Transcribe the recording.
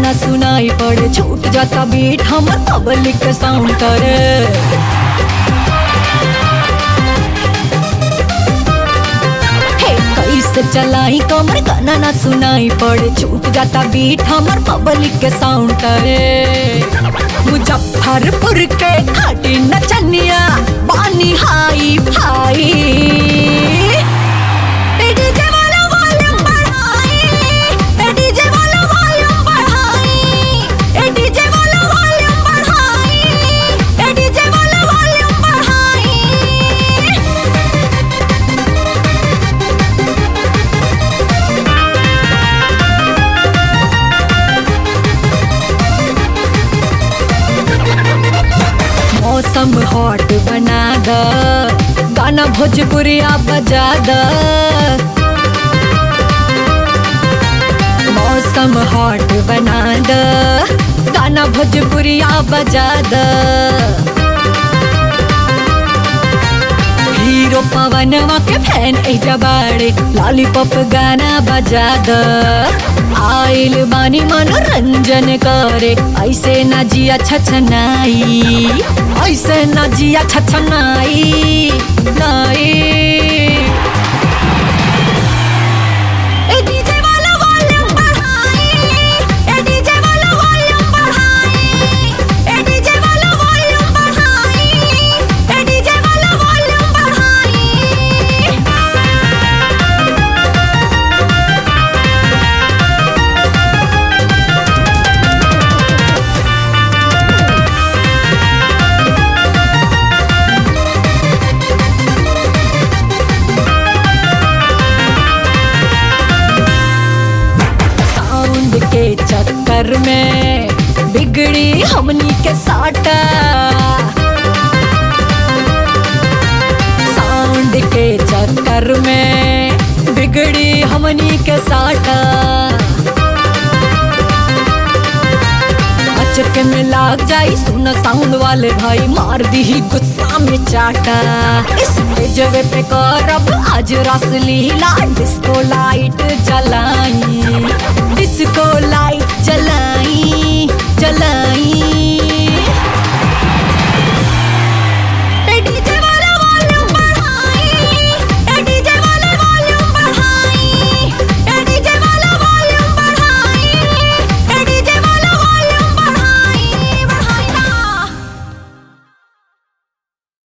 ना सुनाई पड़े, छूट जाता बीट हमर पब्लिक साउंड करे। कैसे चलाई कमर गाना ना सुनाई पड़े, छूट जाता बीट हमर पब्लिक के साउंड करे। मुजफ्फरपुर के खाटी नचनिया बानी हाई भाई, डीजे वाला वॉल्यूम बढ़ाई, डीजे वाला वॉल्यूम बढ़ाई, डीजे वाला वॉल्यूम बढ़ाई, डीजे वाला वॉल्यूम बढ़ाई। मौसम हॉट बना द, गाना भोजपुरिया बजा द। मौसम हॉट बना द, गाना भोजपुरिया बजा द। हीरो पवनवा के फैन एजा बाड़े, लॉलीपॉप गाना बजा द। आइल बानी मनोरंजन करे, ऐसे ना जिया छछनाई, ऐसे ना जिया छछनाई नाई। डीजे वाला वॉल्यूम बढ़ाई, डीजे वाला वॉल्यूम बढ़ाई, डीजे वाला वॉल्यूम बढ़ाई, डीजे वाला वॉल्यूम बढ़ाई। के चक्कर में बिगड़ी हमनी के साटा, साउंड के चक्कर में बिगड़ी हमनी के साटा। अचक में लाग जाई सुन साउंड वाले भाई, मार दी ही गुस्सा में चाटा। इस जगह पे करब आज रस लीला, डिस्को लाइट जलाई, डिस्को लाइट जलाई जलाई।